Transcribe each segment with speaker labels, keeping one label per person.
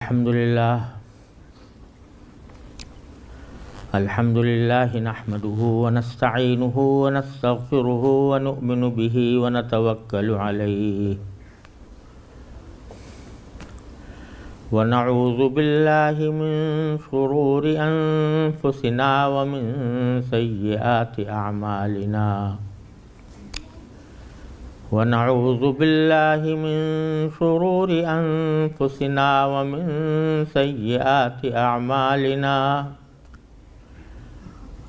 Speaker 1: Alhamdulillah nahmaduhu wa nasta'inuhu wa nastaghfiruhu wa nu'minu bihi wa natawakkalu alayhi wa na'udzu billahi min shururi anfusina wa min sayyiati a'malina ونعوذ بالله من شرور أنفسنا ومن سيئات أعمالنا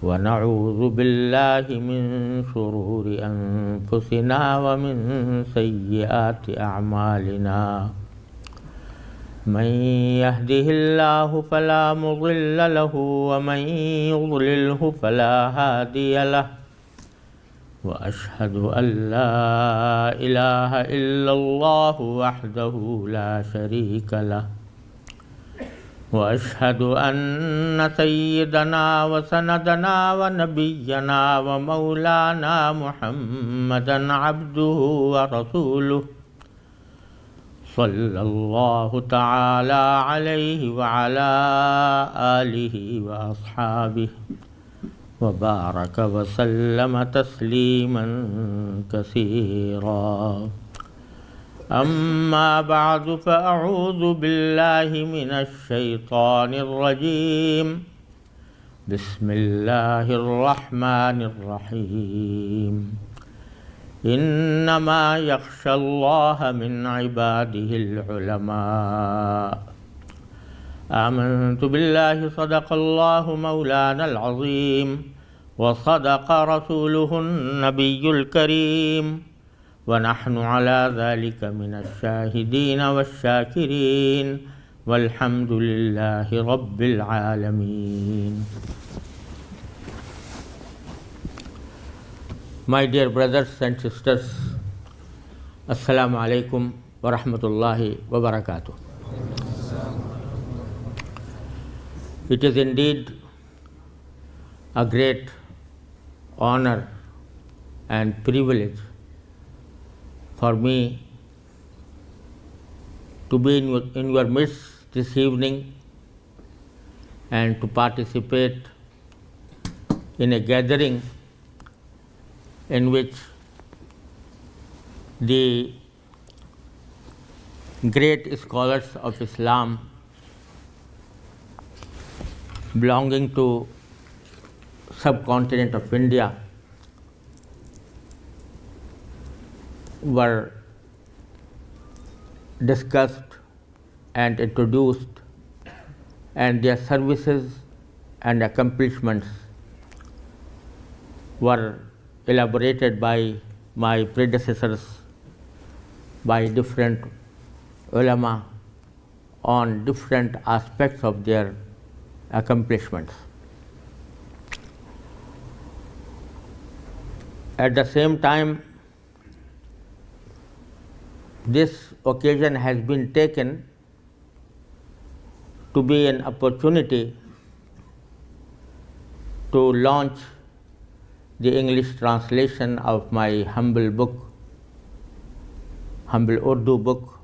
Speaker 1: ونعوذ بالله من شرور أنفسنا ومن سيئات أعمالنا من يهده الله فلا مضل له ومن يضلله فلا هادي له وأشهد أن لا إله إلا الله وحده لا شريك له وأشهد أن سيدنا وسندنا ونبينا ومولانا محمدا عبده ورسوله صلى الله تعالى عليه وعلى آله وأصحابه وبارك وسلم تسليما كثيرا أما بعد فأعوذ بالله من الشيطان الرجيم بسم الله الرحمن الرحيم إنما يخشى الله من عباده العلماء آمنت بالله صدق الله مولانا العظيم وصدق رسوله النبي الكريم ونحن على ذلك من الشاهدين والشاكرين والحمد لله رب العالمين. My dear brothers and sisters, Assalamu alaikum wa rahmatullahi wa barakatuh. It is indeed a great honor and privilege for me to be in your midst this evening and to participate in a gathering in which the great scholars of Islam belonging to subcontinent of India were discussed and introduced, and their services and accomplishments were elaborated by my predecessors, by different ulama on different aspects of their accomplishments. At the same time, this occasion has been taken to be an opportunity to launch the English translation of my humble Urdu book,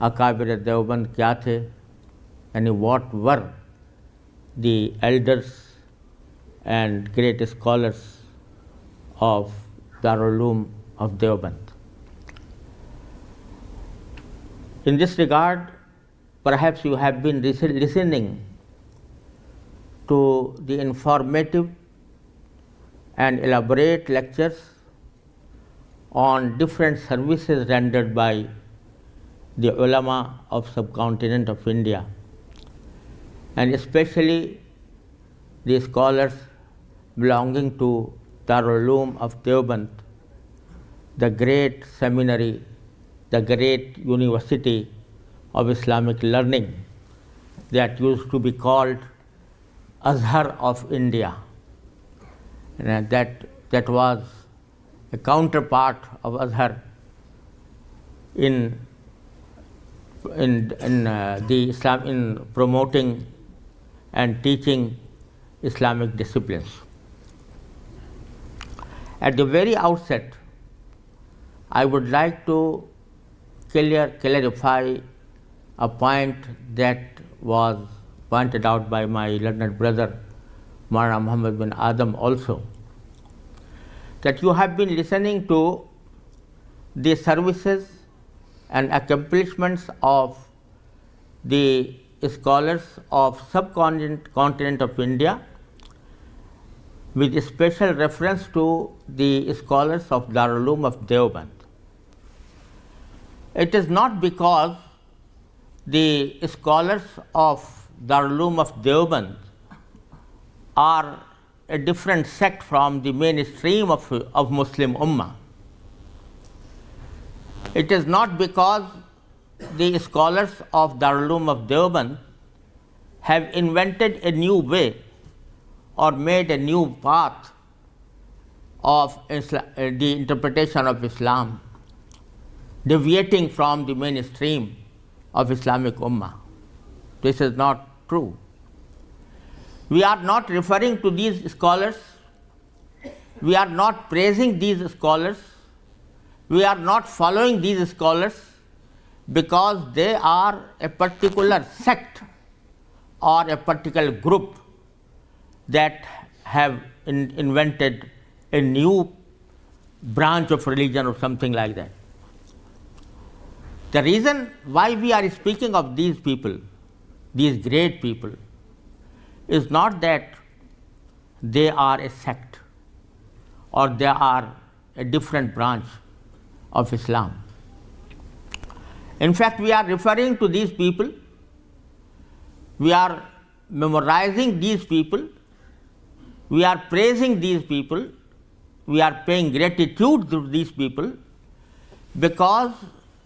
Speaker 1: Akabir Deoband Kya The, and what were the elders and great scholars of Darul Uloom of Deoband. In this regard, perhaps you have been listening to the informative and elaborate lectures on different services rendered by the ulama of subcontinent of India, and especially the scholars belonging to Darul Uloom of Deoband, the great seminary, the great university of Islamic learning that used to be called Azhar of India. And that was a counterpart of Azhar in the Islam, in promoting and teaching Islamic disciplines. At the very outset, I would like to clarify a point that was pointed out by my learned brother, Maulana Muhammad bin Adam also, that you have been listening to the services and accomplishments of the scholars of subcontinent of India, with special reference to the scholars of Darul Uloom of Deoband. It is not because the scholars of Darul Uloom of Deoband are a different sect from the mainstream of Muslim Ummah. It is not because the scholars of Darul Uloom of Deoband have invented a new way or made a new path of the interpretation of Islam, deviating from the mainstream of Islamic Ummah. This is not true. We are not referring to these scholars, we are not praising these scholars, we are not following these scholars because they are a particular sect or a particular group that have invented a new branch of religion or something like that. The reason why we are speaking of these people, these great people, is not that they are a sect or they are a different branch of Islam. In fact, we are referring to these people, we are memorizing these people, we are praising these people, we are paying gratitude to these people because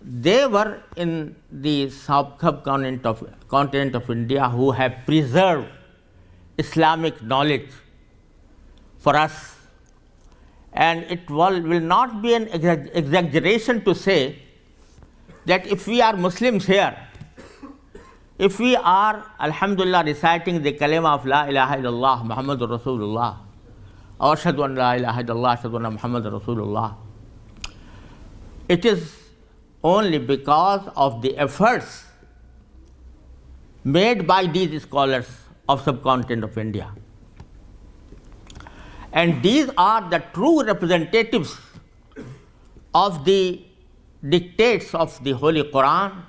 Speaker 1: they were in the subcontinent of India who have preserved Islamic knowledge for us. And it will not be an exaggeration to say that if we are Muslims here, if we are, alhamdulillah, reciting the kalima of La ilaha illallah Muhammadur Rasulullah, or Ashhadu an La ilaha illallah Ashhadu anna Muhammadur Rasulullah, it is only because of the efforts made by these scholars of subcontinent of India. And these are the true representatives of the dictates of the Holy Quran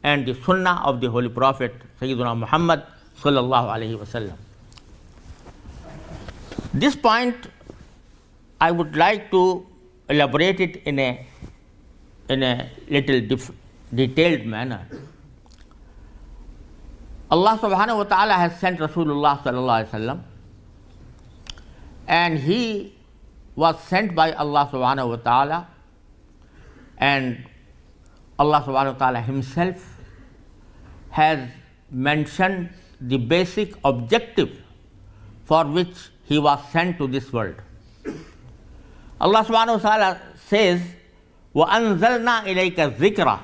Speaker 1: and the Sunnah of the Holy Prophet Sayyiduna Muhammad sallallahu alaihi wasallam. This point I would like to elaborate it in a little detailed manner. Allah subhanahu wa ta'ala has sent Rasulullah sallallahu alaihi wasallam, and he was sent by Allah subhanahu wa ta'ala, and Allah subhanahu wa ta'ala himself has mentioned the basic objective for which he was sent to this world. Allah subhanahu wa ta'ala says, وَأَنزَلْنَا إِلَيْكَ الذِّكْرَ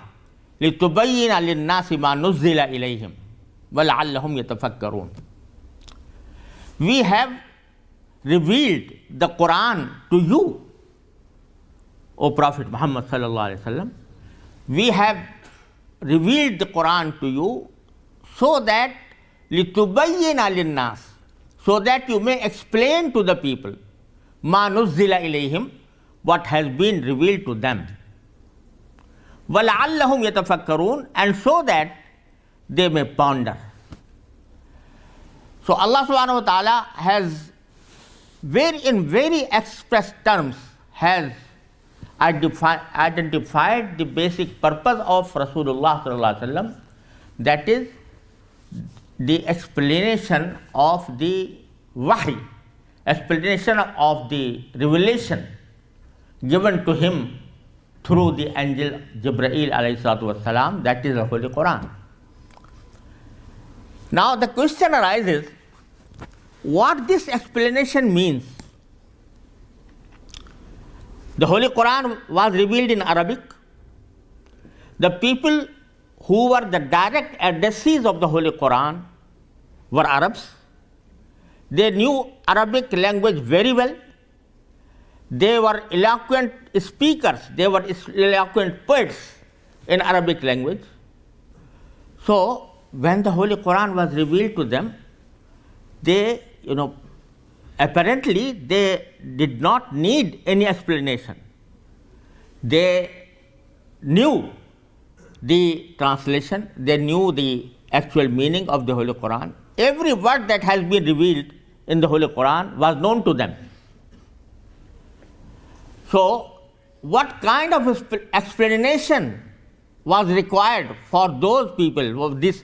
Speaker 1: لِتُبَيِّنَ لِلنَّاسِ مَا نُزِّلَ إِلَيْهِمْ وَلَعَلَّهُمْ يَتَفَكَّرُونَ. We have revealed the Quran to you, O Prophet Muhammad sallallahu alaihi wasallam. We have revealed the Quran to you so that لِتُبَيِّنَ لِلنَّاسِ, so that you may explain to the people مَا نُزِّلَ إِلَيْهِمْ, what has been revealed to them. وَلَعَلَّهُمْ يَتَفَكَّرُونَ, and so that they may ponder. So Allah subhanahu wa ta'ala has in very express terms has identified the basic purpose of Rasulullah sallallahu alaihi wasallam, that is the explanation of the wahy, explanation of the revelation given to him through the angel Jibreel alayhi salatu wassalam, that is the Holy Quran. Now the question arises, what this explanation means. The Holy Quran was revealed in Arabic. The people who were the direct addressees of the Holy Quran were Arabs. They knew Arabic language very well. They were eloquent speakers, they were eloquent poets in Arabic language. So, when the Holy Quran was revealed to them, they, apparently they did not need any explanation. They knew the translation, they knew the actual meaning of the Holy Quran. Every word that has been revealed in the Holy Quran was known to them. So, what kind of explanation was required for those people of this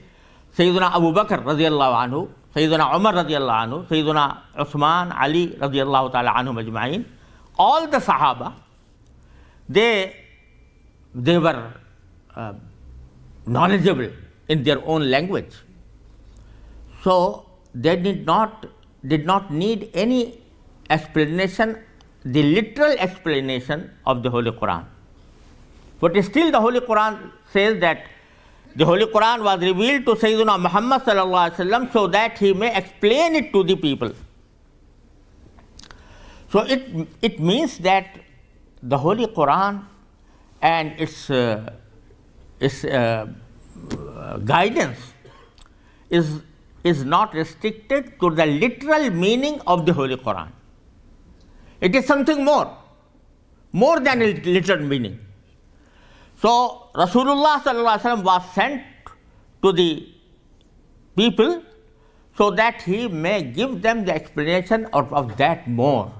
Speaker 1: Sayyidina Abu Bakr radiallahu anhu, Sayyidina Umar radiallahu anhu, Sayyidina Uthman, Ali radiallahu ta'ala anhum ajma'in, all the Sahaba, they were knowledgeable in their own language. So they did not need any explanation, the literal explanation of the Holy Quran. But still the Holy Quran says that the Holy Quran was revealed to Sayyidina Muhammad sallallahu alaihi wasallam so that he may explain it to the people. So it means that the Holy Quran and its guidance is not restricted to the literal meaning of the Holy Quran. It is something more than a literal meaning. So Rasulullah sallallahu alaihi wasallam was sent to the people so that he may give them the explanation of that more,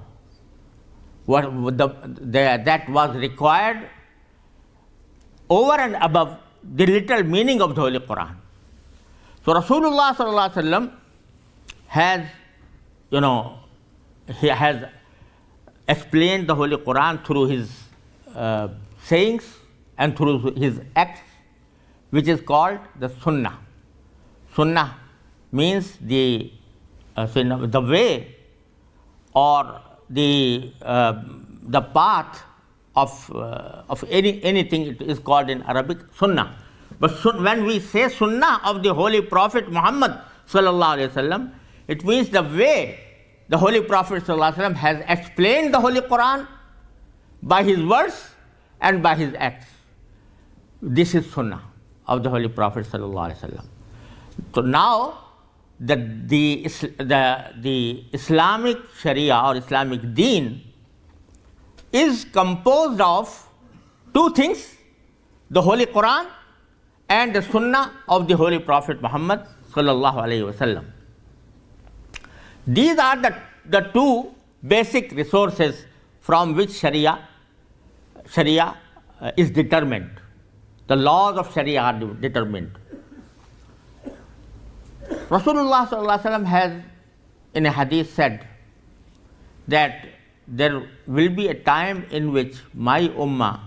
Speaker 1: that was required over and above the literal meaning of the Holy Quran. So Rasulullah sallallahu alaihi wasallam he has explained the Holy Quran through his sayings and through his acts, which is called the Sunnah. Sunnah means the way or the path of anything. It is called in Arabic Sunnah. But when we say Sunnah of the Holy Prophet Muhammad sallallahu alaihi wasallam, it means the way the Holy Prophet sallallahu alaihi wasallam has explained the Holy Quran by his words and by his acts. This is Sunnah of the Holy Prophet sallallahu alaihi wasallam. So now the Islamic Sharia or Islamic Deen is composed of two things: the Holy Quran and the Sunnah of the Holy Prophet Muhammad sallallahu alaihi wasallam. These are the two basic resources from which Sharia is determined. The laws of Sharia are determined. Rasulullah sallallahu alaihi wasallam has in a hadith said that there will be a time in which my ummah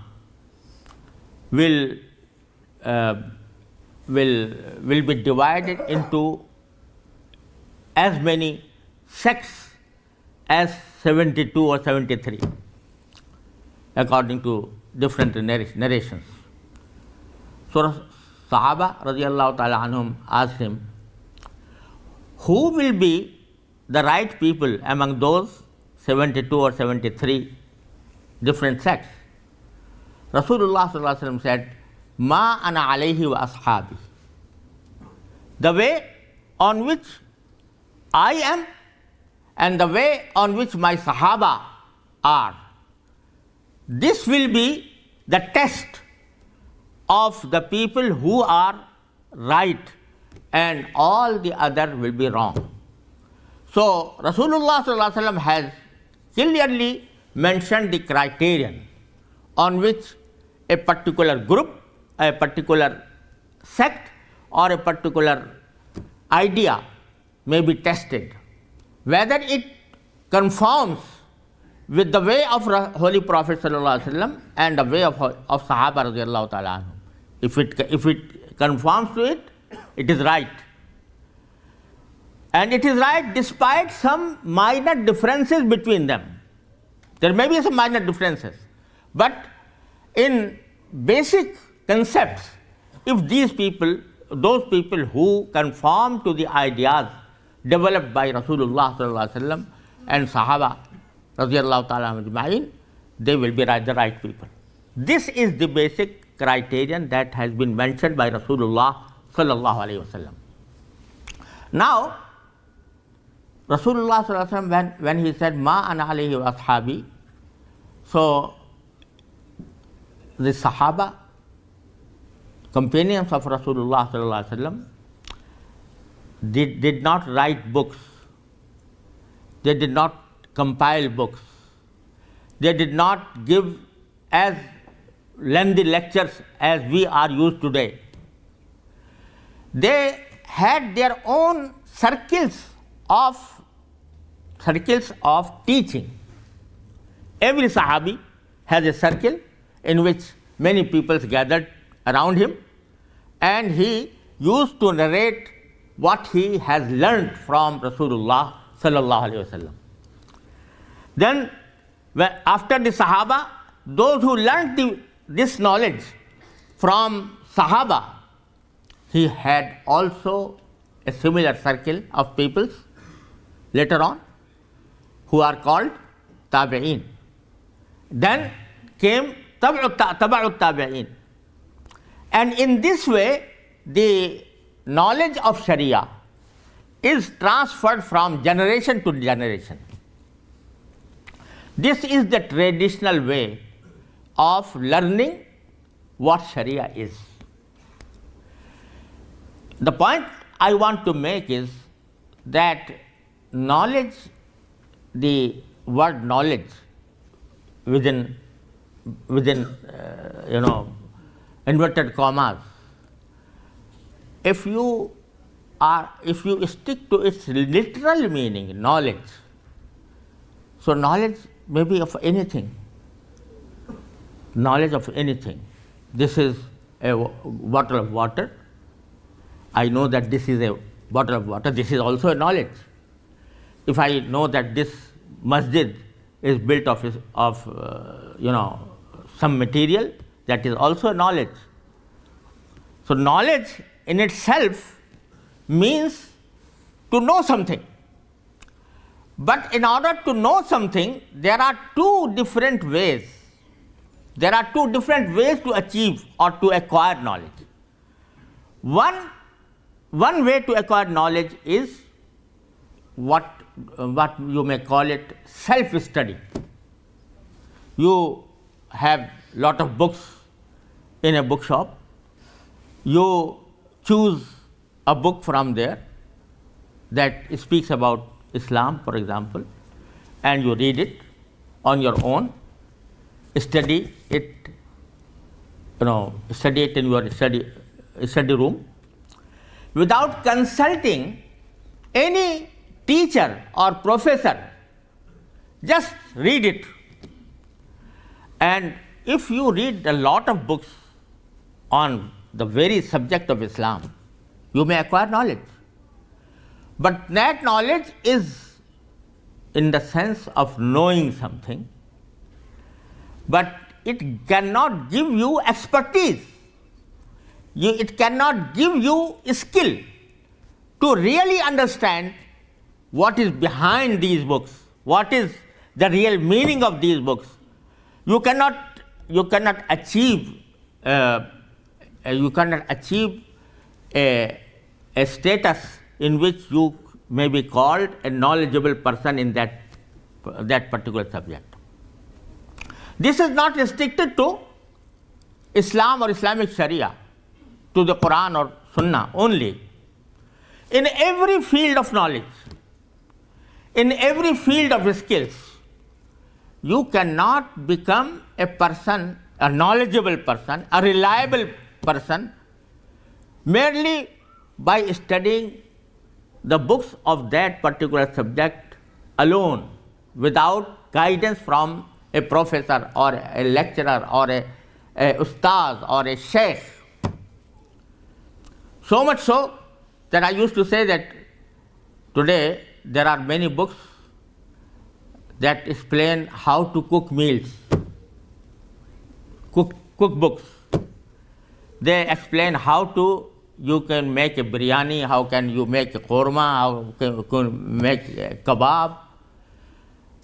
Speaker 1: will be divided into as many sects as 72 or 73, according to different narrations. So Sahaba radiallahu ta'ala anhum asked him, who will be the right people among those 72 or 73 different sects? Rasulullah sallallahu alaihi wasallam said, Ma ana alayhi wa ashabi. The way on which I am and the way on which my Sahaba are. This will be the test of the people who are right and all the other will be wrong. So Rasulullah sallallahu alaihi wasallam has clearly mentioned the criterion on which a particular group, a particular sect or a particular idea may be tested, whether it conforms with the way of Holy Prophet sallallahu alaihi wasallam and the way of Sahaba radiallahu ta'ala anhum. If it conforms to it, it is right. And it is right despite some minor differences between them. There may be some minor differences, but in basic concepts, if those people who conform to the ideas developed by Rasulullah sallallahu alaihi wasallam and Sahaba radiallahu ta'ala ajma'in, they will be the right people. This is the basic criterion that has been mentioned by Rasulullah sallallahu alayhi wasallam. Now, Rasulullah sallallahu alayhi wasallam, when he said, Ma ana alayhi wa ashabi, so the Sahaba, companions of Rasulullah sallallahu alayhi wasallam, did not write books. They did not compile books. They did not give as lengthy lectures as we are used today. They had their own circles of teaching. Every Sahabi has a circle in which many people gathered around him, and he used to narrate what he has learned from Rasulullah sallallahu alaihi wasallam. Then, after the Sahaba, those who learned this knowledge from Sahaba, he had also a similar circle of peoples later on, who are called Tabi'een. Then came Tabi'ut Tabi'een. And in this way, the knowledge of Sharia is transferred from generation to generation. This is the traditional way of learning what Sharia is. The point I want to make is that knowledge, the word knowledge within inverted commas, if you stick to its literal meaning, knowledge, so knowledge may be of anything. Knowledge of anything. This is a bottle of water. I know that this is a bottle of water. This is also a knowledge. If I know that this masjid is built of some material, that is also a knowledge. So knowledge in itself means to know something. But in order to know something, there are two different ways. There are two different ways to achieve or to acquire knowledge. One way to acquire knowledge is what you may call it self-study. You have lot of books in a bookshop. You choose a book from there that speaks about Islam, for example, and you read it on your own, study it in your study room, without consulting any teacher or professor. Just read it. And if you read a lot of books on the very subject of Islam, you may acquire knowledge. But that knowledge is in the sense of knowing something, but it cannot give you expertise. It cannot give you skill to really understand what is behind these books, what is the real meaning of these books. You cannot achieve a status in which you may be called a knowledgeable person in that particular subject. This is not restricted to Islam or Islamic Sharia, to the Quran or Sunnah only. In every field of knowledge, in every field of skills, you cannot become a person, a knowledgeable person, a reliable person, merely by studying the books of that particular subject alone, without guidance from a professor or a lecturer or a ustaz or a sheikh. So much so that I used to say that today there are many books that explain how to cook meals, cookbooks. They explain how you can make a biryani, how can you make a korma, how can you make a kebab.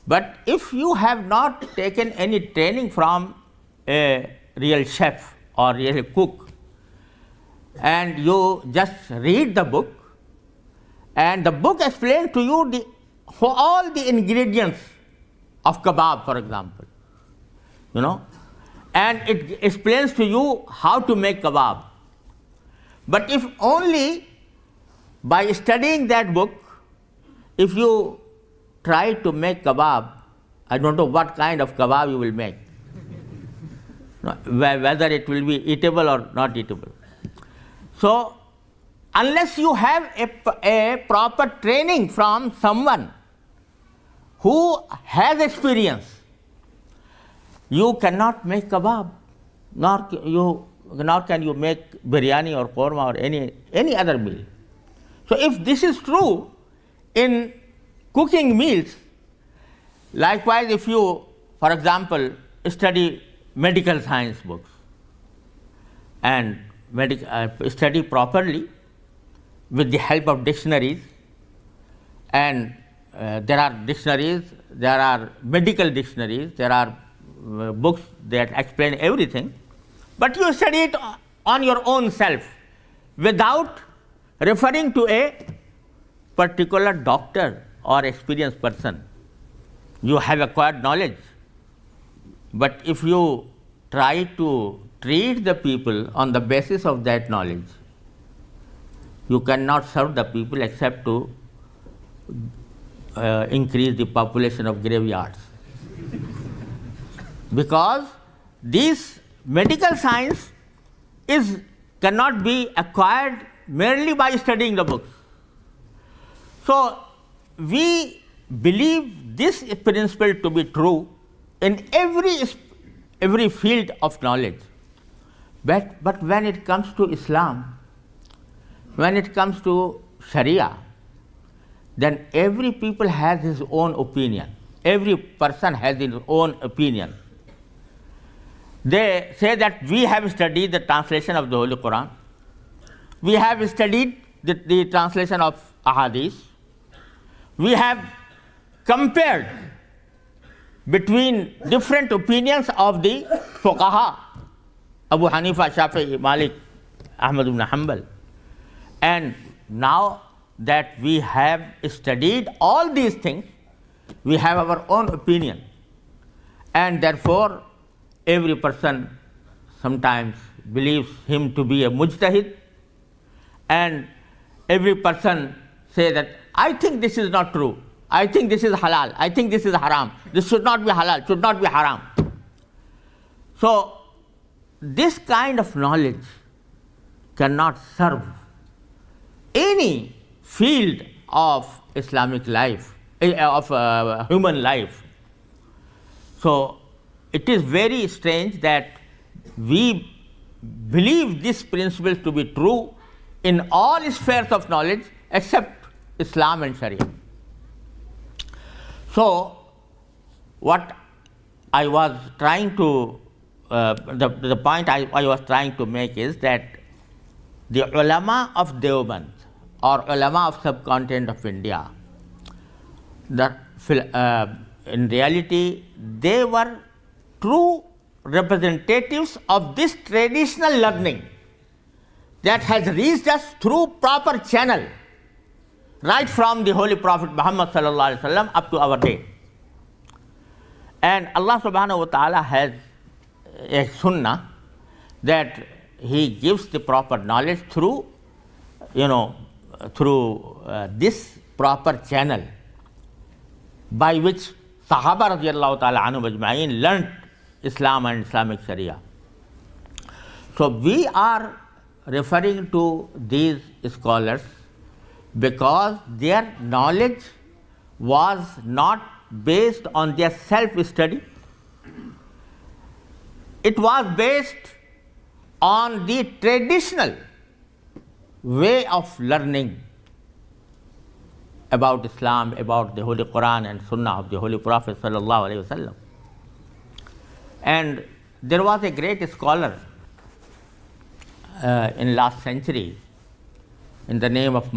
Speaker 1: But if you have not taken any training from a real chef or real cook, and you just read the book, and the book explains to you all the ingredients of kebab, for example, and it explains to you how to make kebab. But if only by studying that book, if you try to make kebab, I don't know what kind of kebab you will make, whether it will be eatable or not eatable. So, unless you have a proper training from someone who has experience, you cannot make kebab, nor can you make biryani or korma or any other meal. So if this is true in cooking meals, likewise if you, for example, study medical science books and study properly with the help of dictionaries, and there are dictionaries, there are medical dictionaries, there are books that explain everything, but you study it on your own self without referring to a particular doctor or experienced person. You have acquired knowledge, but if you try to treat the people on the basis of that knowledge, you cannot serve the people except to increase the population of graveyards. Because this medical science cannot be acquired merely by studying the books. So we believe this principle to be true in every field of knowledge. But when it comes to Islam, when it comes to Sharia, then every people has his own opinion. Every person has his own opinion. They say that we have studied the translation of the Holy Quran, we have studied the translation of Ahadith, we have compared between different opinions of the Fuqaha, Abu Hanifa, Shafi'i, Malik, Ahmad ibn Hanbal. And now that we have studied all these things, we have our own opinion, and therefore every person sometimes believes him to be a mujtahid, and every person say that I think this is not true, I think this is halal, I think this is haram, this should not be halal, should not be haram. So this kind of knowledge cannot serve any field of Islamic life, of human life. So it is very strange that we believe this principle to be true in all spheres of knowledge except Islam and Sharia. So what I was trying to, the point I was trying to make is that the ulama of Deoband or ulama of subcontinent of India, in reality they were true representatives of this traditional learning that has reached us through proper channel right from the Holy Prophet Muhammad sallallahu alaihi wasallam up to our day. And Allah subhanahu wa ta'ala has a sunnah that He gives the proper knowledge through, this proper channel by which Sahaba radiallahu ta'ala anhum ajma'in learnt Islam and Islamic Sharia. So we are referring to these scholars because their knowledge was not based on their self-study. It was based on the traditional way of learning about Islam, about the Holy Quran and Sunnah of the Holy Prophet sallallahu alaihi wasallam. And there was a great scholar in last century in the name of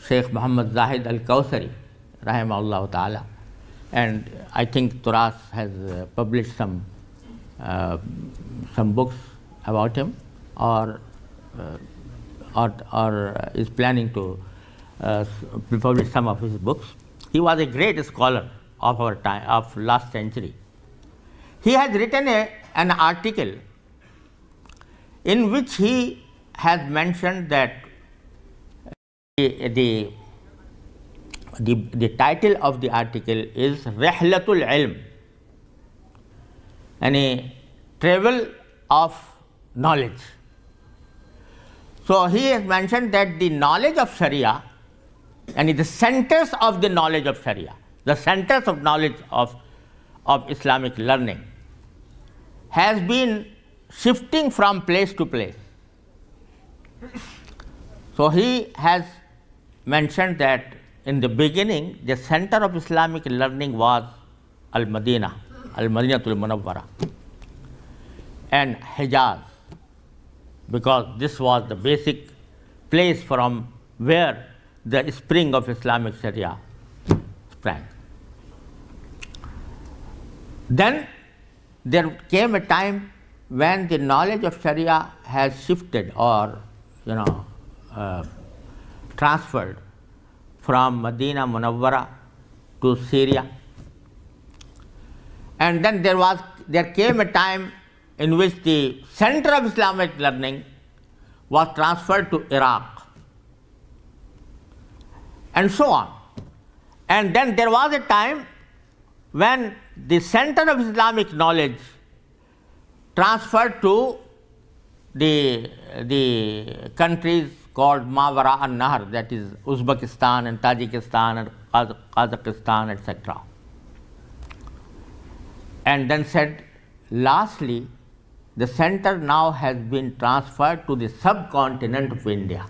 Speaker 1: Sheikh Muhammad Zahid Al-Kawsari, rahimahullah ta'ala, and I think Turas has published some books about him, or or is planning to publish some of his books. He was a great scholar of our time, of last century. He has written an article in which he has mentioned that the title of the article is Rihlatul Ilm, and travel of knowledge. So he has mentioned that the knowledge of Sharia and the centers of the knowledge of Sharia, the centers of knowledge of Islamic learning, has been shifting from place to place. So he has mentioned that in the beginning, the center of Islamic learning was Al-Madinatul Munawwara and Hijaz, because this was the basic place from where the spring of Islamic Sharia sprang. Then there came a time when the knowledge of Sharia has shifted or transferred from Medina Munawwara to Syria, and then there came a time in which the center of Islamic learning was transferred to Iraq, and so on. And then there was a time when the center of Islamic knowledge transferred to the countries called Mawara an-Nahr, that is Uzbekistan and Tajikistan and Kazakhstan, etc. And then said, lastly, the center now has been transferred to the subcontinent of India,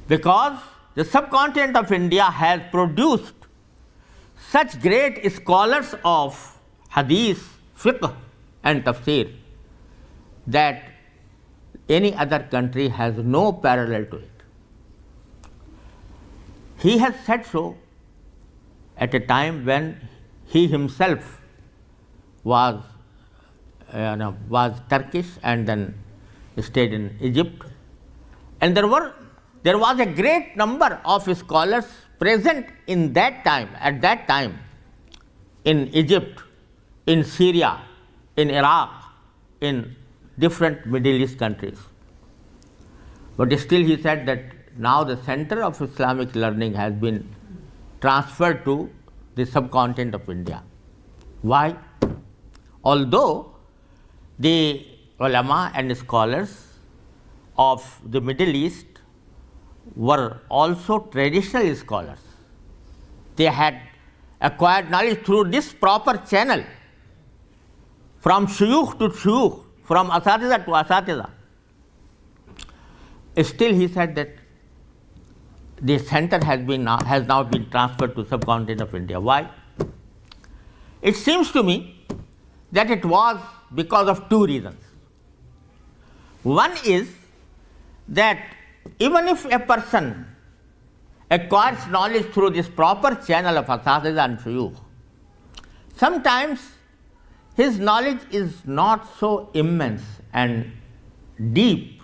Speaker 1: because the subcontinent of India has produced such great scholars of hadith, fiqh and tafsir that any other country has no parallel to it. He has said so at a time when he himself was Turkish and then stayed in Egypt, and there was a great number of scholars present at that time in Egypt, in Syria, in Iraq, in different Middle East countries. But still he said that now the center of Islamic learning has been transferred to the subcontinent of India. Why? Although the ulama and scholars of the Middle East were also traditional scholars, they had acquired knowledge through this proper channel, from shuyukh to shuyukh, from asatiza to asatiza. Still he said that the center has now been transferred to subcontinent of India. Why? It seems to me that it was because of two reasons. One is that even if a person acquires knowledge through this proper channel of asatiza and shuyukh, sometimes his knowledge is not so immense and deep,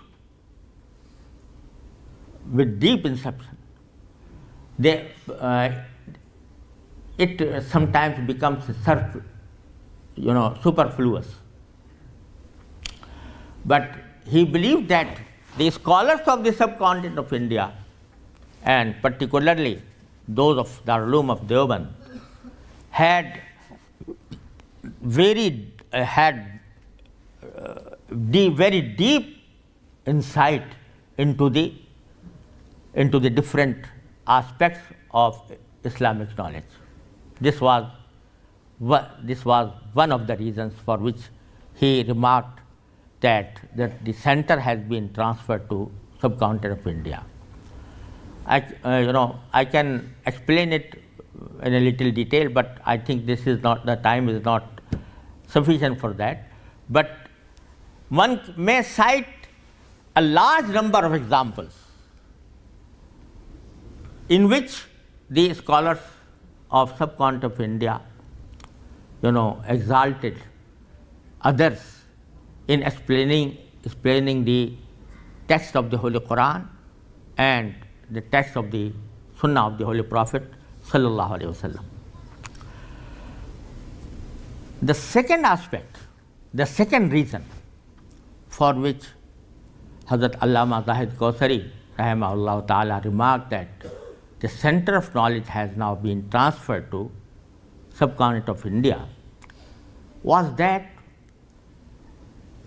Speaker 1: with deep inception. It sometimes becomes superfluous. But he believed that the scholars of the subcontinent of India, and particularly those of Darul Uloom of Deoband, had very deep insight into the different aspects of Islamic knowledge. This was one of the reasons for which he remarked that the center has been transferred to subcontinent of India. I can explain it in a little detail, but I think the time is not sufficient for that. But one may cite a large number of examples in which the scholars of subcontinent of India, exalted others in explaining the text of the Holy Quran and the text of the Sunnah of the Holy Prophet sallallahu alaihi wasallam. The second aspect, the second reason for which Hazrat Allama Zahid Dosari rahimahullah ta'ala remarked that the center of knowledge has now been transferred to subcontinent of India was that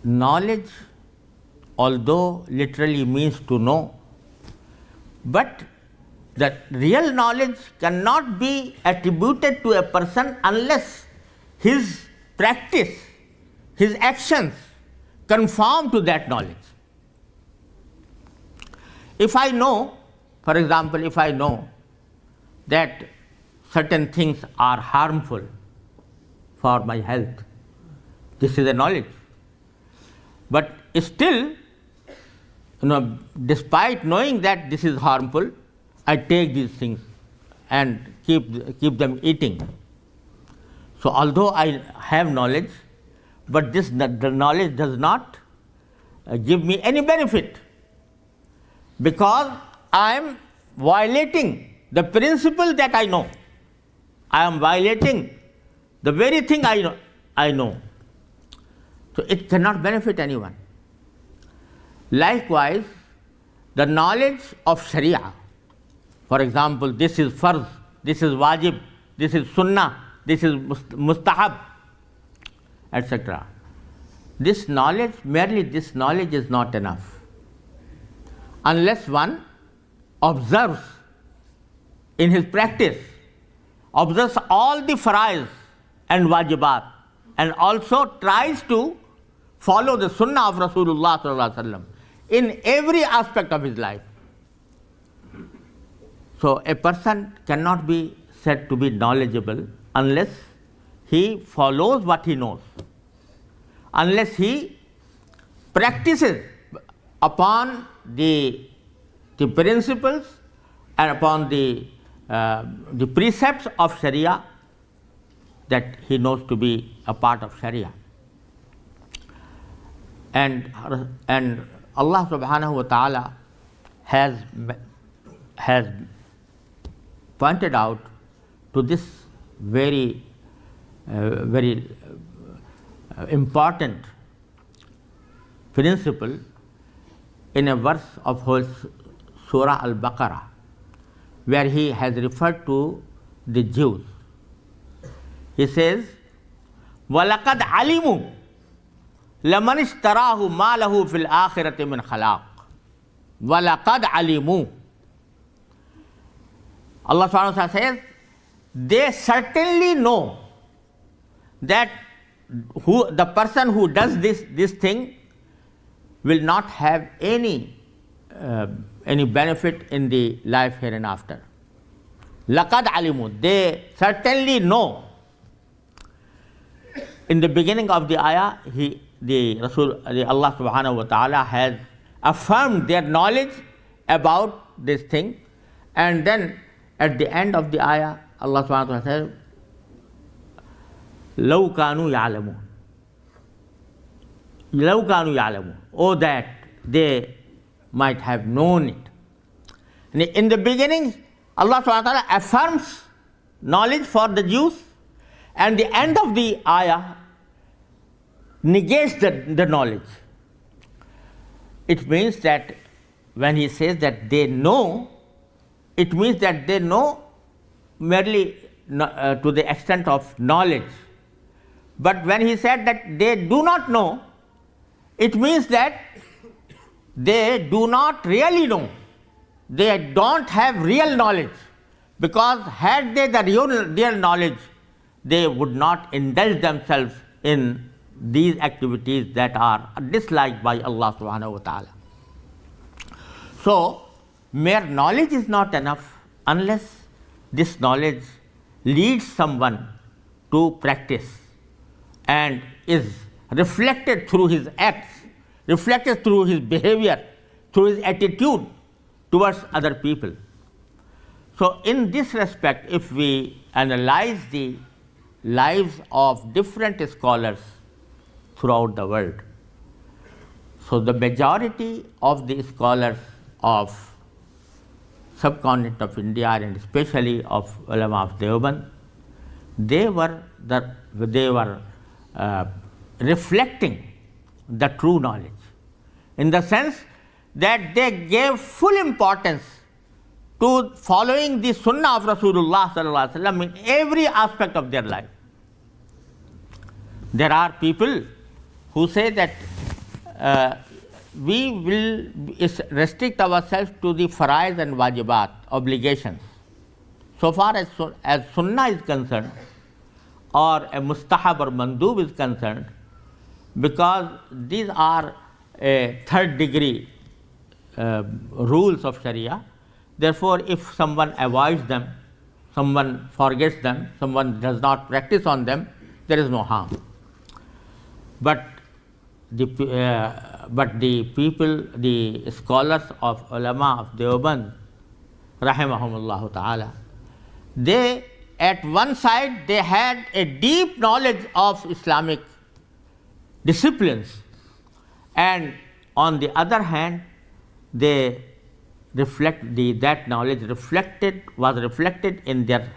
Speaker 1: knowledge, although literally means to know, but the real knowledge cannot be attributed to a person unless his practice, his actions conform to that knowledge. If I know, for example, if I know that certain things are harmful for my health, this is a knowledge. But still, despite knowing that this is harmful, I take these things and keep them eating. So although I have knowledge, but the knowledge does not give me any benefit, because I am violating the principle that I know. I am violating the very thing I know. So it cannot benefit anyone. Likewise, the knowledge of Sharia, for example, this is farz, this is wajib, this is sunnah, this is mustahab, etc. This knowledge, merely this knowledge is not enough. Unless one observes in his practice, observes all the faraiz and wajibat, and also tries to follow the sunnah of Rasulullah sallallahu alaihi wasallam in every aspect of his life. So a person cannot be said to be knowledgeable unless he follows what he knows, unless he practices upon the principles and upon the precepts of Sharia that he knows to be a part of Sharia. And Allah subhanahu wa ta'ala has pointed out to this very important principle in a verse of whole Surah Al-Baqarah, where he has referred to the Jews. He says, وَلَقَدْ عَلِمُوا لَمَنِ اشْتَرَاهُ مَا لَهُ فِي الْآخِرَةِ مِنْ خَلَاقٍ. وَلَقَدْ عَلِمُوا. Allah subhanahu wa ta'ala says, they certainly know that the person who does this thing will not have any benefit in the life here and after. Laqad alimu, they certainly know. In the beginning of the ayah, Allah subhanahu wa ta'ala has affirmed their knowledge about this thing, and then at the end of the ayah, Allah subhanahu wa ta'ala says, لَوْ كَانُوا يَعْلَمُونَ. لَوْ كَانُوا يَعْلَمُونَ. Oh, that they might have known it. And in the beginning, Allah subhanahu wa ta'ala affirms knowledge for the Jews, and the end of the ayah negates the knowledge. It means that when he says that they know, it means that they know merely to the extent of knowledge. But when he said that they do not know, it means that they do not really know. They don't have real knowledge, because had they the real knowledge, they would not indulge themselves in these activities that are disliked by Allah subhanahu wa ta'ala. So, mere knowledge is not enough unless this knowledge leads someone to practice and is reflected through his acts, reflected through his behavior, through his attitude towards other people. So, in this respect, if we analyze the lives of different scholars throughout the world, So the majority of the scholars of subcontinent of India and especially of ulama of Deoband, they were reflecting the true knowledge, in the sense that they gave full importance to following the sunnah of Rasulullah sallallahu alaihi wasallam in every aspect of their life. There are people who say that we will restrict ourselves to the faraiz and wajibat, obligations. So far as sunnah is concerned, or a mustahab or mandub is concerned, because these are a third degree rules of Sharia. Therefore, if someone avoids them, someone forgets them, someone does not practice on them, there is no harm. But the people, the scholars of ulama of Deoband, rahimahumullah ta'ala, they at one side they had a deep knowledge of Islamic disciplines, and on the other hand they that knowledge was reflected in their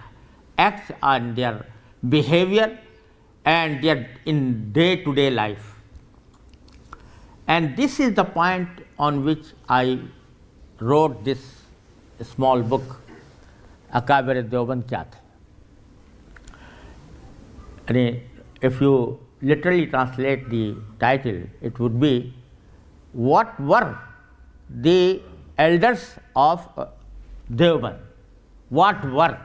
Speaker 1: acts and their behavior and their in day-to-day life. And this is the point on which I wrote this small book, Akabir Deoband Kya Tha. And if you literally translate the title, it would be, what were the elders of Deoband? What were?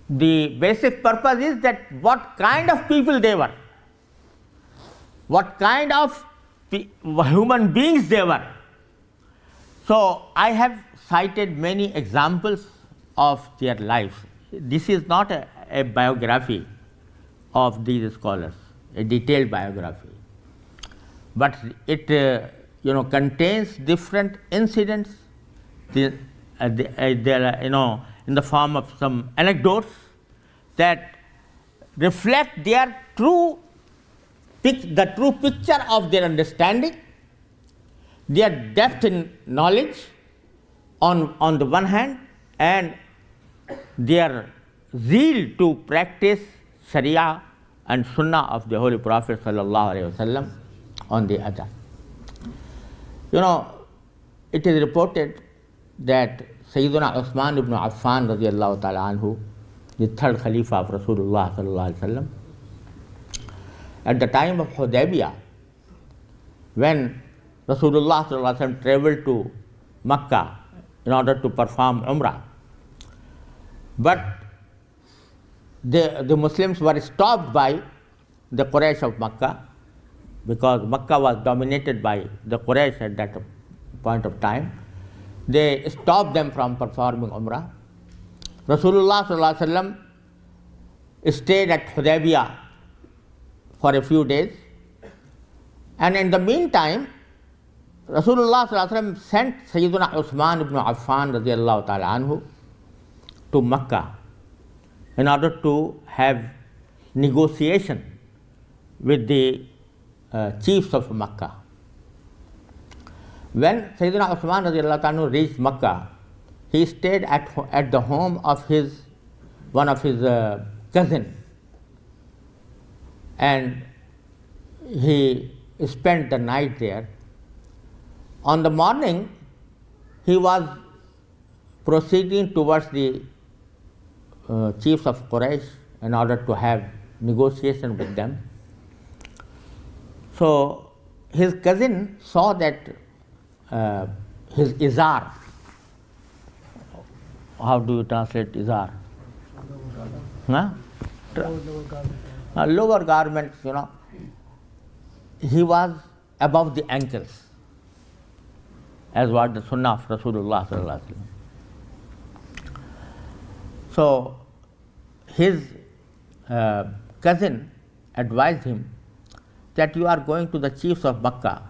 Speaker 1: The basic purpose is that what kind of people they were, what kind of human beings they were. So I have cited many examples of their lives. This is not a biography of these scholars, a detailed biography, but it contains different incidents. There are, in the form of some anecdotes that reflect the true picture of their understanding, their depth in knowledge on the one hand, and their zeal to practice Sharia and Sunnah of the Holy Prophet sallallahu alaihi wasallam on the other. It is reported that Sayyidina Uthman ibn Affan radiallahu ta'ala anhu, the third Khalifa of Rasulullah sallallahu alaihi wasallam, at the time of Hudaybiyah, when Rasulullah sallallahu alaihi wasallam traveled to Makkah in order to perform Umrah, but the Muslims were stopped by the Quraysh of Makkah, because Makkah was dominated by the Quraysh at that point of time. They stopped them from performing Umrah. Rasulullah sallallahu alaihi wasallam stayed at Hudaybiyah for a few days, and in the meantime Rasulullah sallallahu alaihi wasallam sent Sayyidina Uthman ibn Affan radiallahu ta'ala anhu to Makkah in order to have negotiation with the chiefs of Makkah. When Sayyidina Uthman radiallahu ta'ala anhu reached Makkah, he stayed at the home of one of his cousin, and he spent the night there. On the morning, he was proceeding towards the chiefs of Quraysh in order to have negotiation with them. So his cousin saw that his izar, how do you translate izar? Lower garments, he was above the ankles, as was the sunnah of Rasulullah sallallahu alaihi wasallam. So his cousin advised him that you are going to the chiefs of Makkah,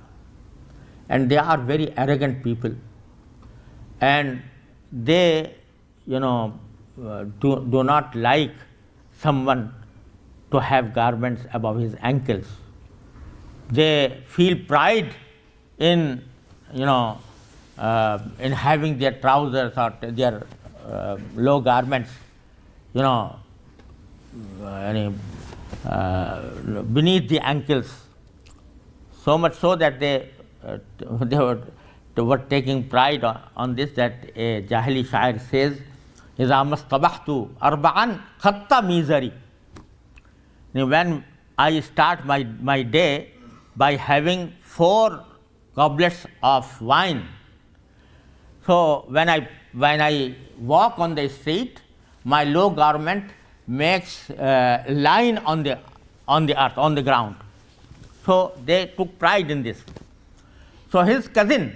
Speaker 1: and they are very arrogant people, and they do not like someone to have garments above his ankles. they feel pride in, in having their trousers or their low garments, beneath the ankles, so much so that they were taking pride on this, that a Jahili Shair says, إِذَا مَسْتَبَحْتُ أَرْبَعًا خَطَّ مِيزَرِ. When I start my day by having 4 goblets of wine, so when I walk on the street, my low garment makes a line on the earth, on the ground. So they took pride in this. So his cousin,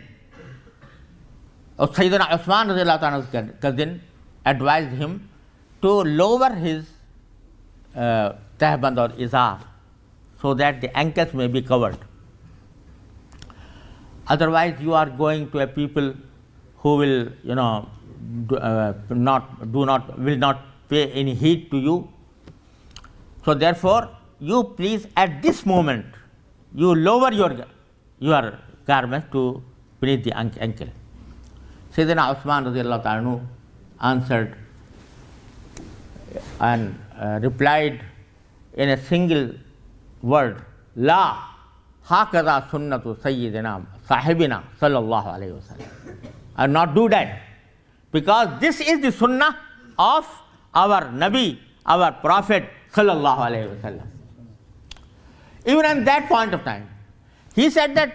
Speaker 1: Sayyidina Uthman cousin, advised him to lower his tahband or izar, so that the ankles may be covered. Otherwise, you are going to a people who will, will not pay any heed to you. So therefore, you please at this moment, you lower your garment to beneath the ankle. Sayyidina Uthman radiallahu anhu answered and replied in a single word, La hakaza sunnatu sayyidina sahibina sallallahu alayhi wa sallam. I will not do that, because this is the sunnah of our Nabi, our Prophet sallallahu alayhi wa sallam. Even at that point of time, he said that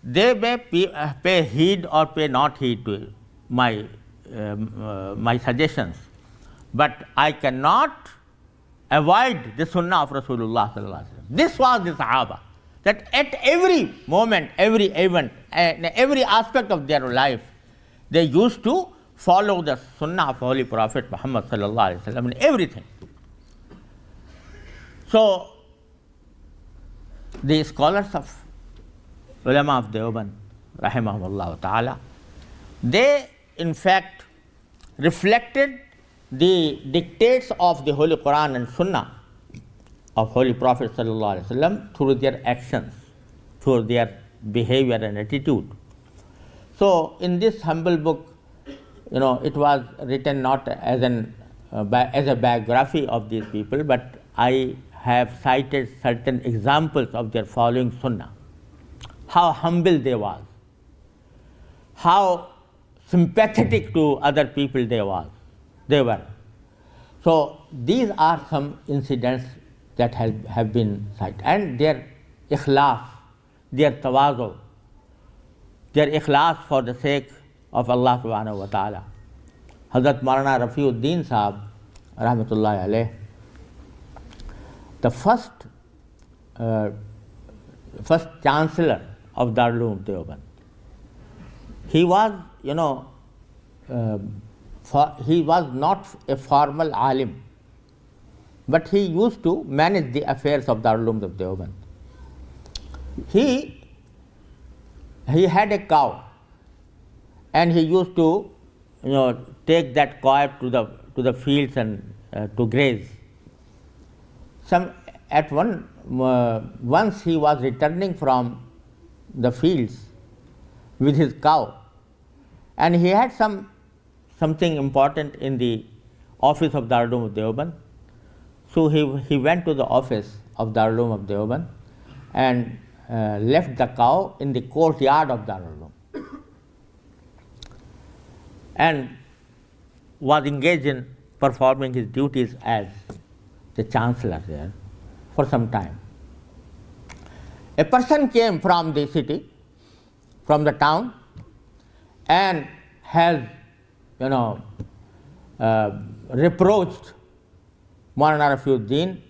Speaker 1: they may pay heed or pay not heed to my suggestions, but I cannot avoid the sunnah of Rasulullah sallallahu alaihi wasallam. This was the Sahaba, that at every moment, every event, and every aspect of their life, they used to follow the sunnah of Holy Prophet Muhammad sallallahu alaihi wasallam in everything. So the scholars of ulama of Deoband, rahimahumullah ta'ala, they in fact reflected the dictates of the Holy Quran and Sunnah of Holy Prophet sallallahu alaihi wasallam through their actions, through their behavior and attitude. So in this humble book, it was written not as a biography of these people, but I have cited certain examples of their following Sunnah. How humble they was, how sympathetic to other people they were. So these are some incidents that have been cited, and their ikhlas, their tawazu, their ikhlas for the sake of Allah subhanahu wa ta'ala. Hazrat Maulana Rafiuddin Sahab, rahmatullahi alayh, the first chancellor of Darul Uloom Deoband, he was, he was not a formal alim, but he used to manage the affairs of Darul Uloom of Deoband. He had a cow, and he used to, take that cow to the fields and to graze. Once he was returning from the fields with his cow, and he had something important in the office of Darul Uloom of Deoband. So he went to the office of Darul Uloom of Deoband and left the cow in the courtyard of Darul Uloom and was engaged in performing his duties as the chancellor there for some time. A person came from the city, from the town, and has, reproached Maulana Rafiuddin,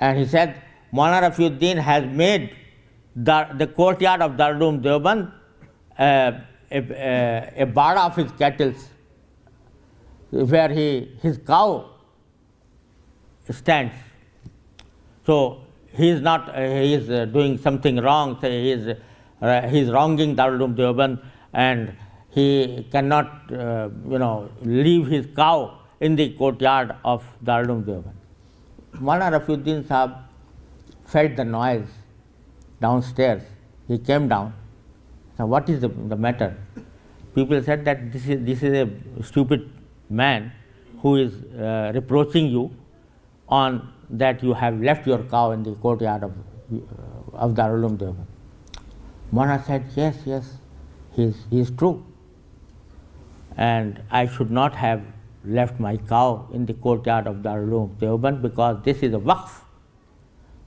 Speaker 1: and he said, Maulana Rafiuddin has made the courtyard of Darul Uloom Deoband a bada of his cattle, where his cow stands. So he is doing something wrong. So he is wronging Darul Uloom Deoband, and he cannot leave his cow in the courtyard of Darul Uloom Deoband. Maulana Rafiuddin Sahab felt the noise, downstairs. He came down. Now, what is the matter? People said that this is a stupid man who is reproaching you on that you have left your cow in the courtyard of Darul Uloom Deoband. Mona said, yes, he is true. And I should not have left my cow in the courtyard of Darul Uloom Deoband because this is a waqf.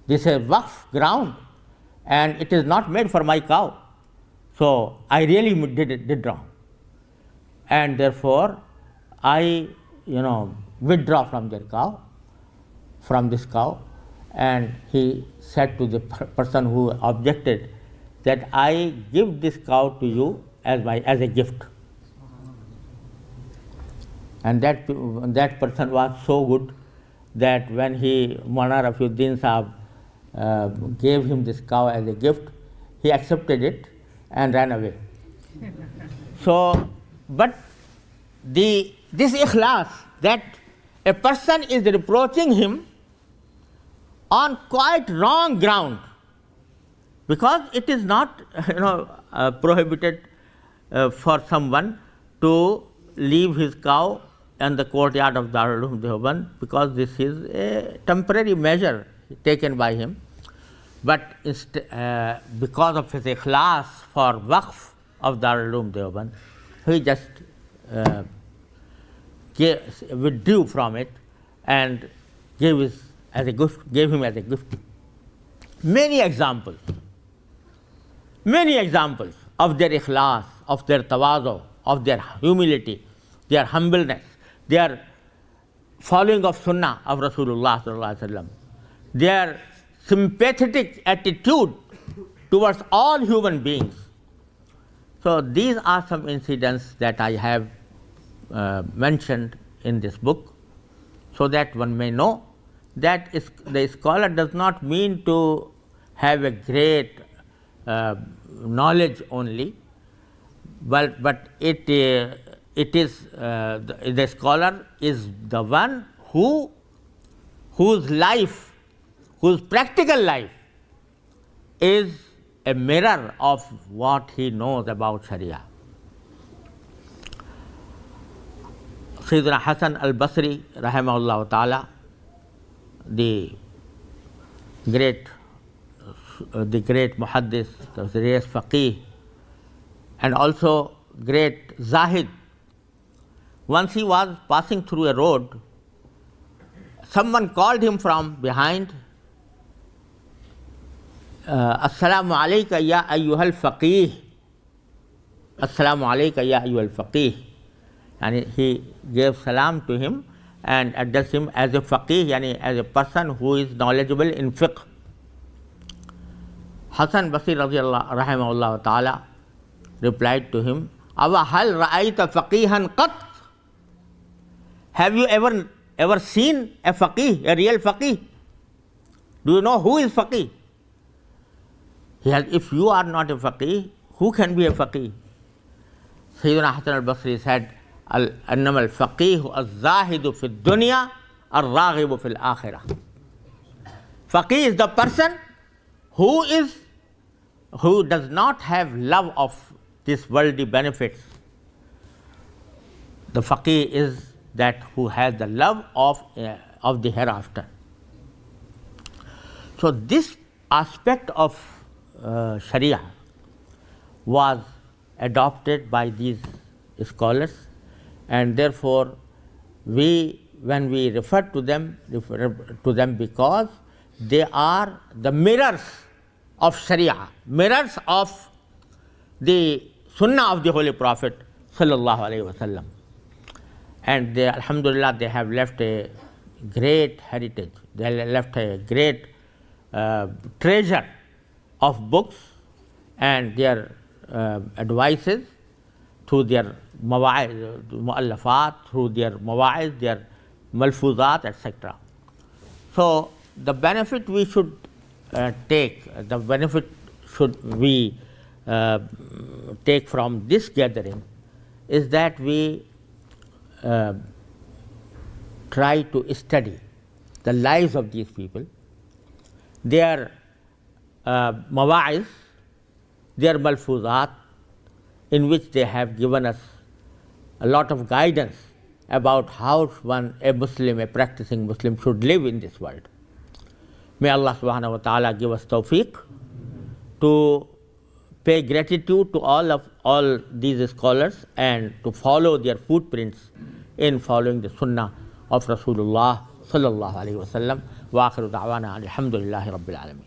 Speaker 1: This is a waqf ground and it is not made for my cow. So I really did wrong. And therefore, I withdraw from this cow. And he said to the person who objected that I give this cow to you as a gift. And that person was so good that when Maulana Rafiuddin Sahab gave him this cow as a gift, he accepted it and ran away. So, but this ikhlas, that a person is reproaching him on quite wrong ground, because it is not prohibited for someone to leave his cow in the courtyard of Darul Uloom Deoband, because this is a temporary measure taken by him. But because of his ikhlas for waqf of Darul Uloom Deoband, he just withdrew from it and gave him as a gift. Many examples of their ikhlas, of their tawazu, of their humility, their humbleness, their following of sunnah of Rasulullah sallallahu alaihi wasallam, their sympathetic attitude towards all human beings. So these are some incidents that I have mentioned in this book, so that one may know that the scholar does not mean to have a great knowledge only, but it is the scholar is the one whose practical life is a mirror of what he knows about Sharia. Sayyidina Hasan al-Basri rahimahullah ta'ala, the great muhaddis, the great faqih, and also great zahid. Once he was passing through a road, someone called him from behind, Assalamu alayka ya ayyuhal faqih. Assalamu alayka ya ayyuhal faqih. And he gave salam to him and addressed him as a faqih, yani as a person who is knowledgeable in fiqh. Hasan Basri rahimahullah ta'ala replied to him, Awa hal ra'ayta faqihan qat? Have you ever seen a faqih, a real faqih? Do you know who is faqih? If you are not a faqih, who can be a faqih? Sayyidina Hasan al-Basri said, Annama al-faqihu al-zahidu fi dunya al-raghibu fi al-akhirah. Faqih is the person who does not have love of these worldly benefits. The faqih is that who has the love of the hereafter. So this aspect of Sharia was adopted by these scholars, and therefore when we refer to them because they are the mirrors of Sharia, mirrors of the Sunnah of the Holy Prophet sallallahu alaihi wasallam. And they, alhamdulillah, they have left a great heritage. They left a great treasure of books and their advices through their mu'allafat, through their mawa'iz, their malfuzat, etc. So the benefit we should take from this gathering is that we try to study the lives of these people, their mawa'iz, their malfuzat, in which they have given us a lot of guidance about how a Muslim, a practicing Muslim, should live in this world. May Allah subhanahu wa ta'ala give us tawfiq to pay gratitude to all these scholars and to follow their footprints in following the sunnah of Rasulullah sallallahu alaihi wasallam. Wa akhiru da'wana alhamdulillahi rabbil alamin.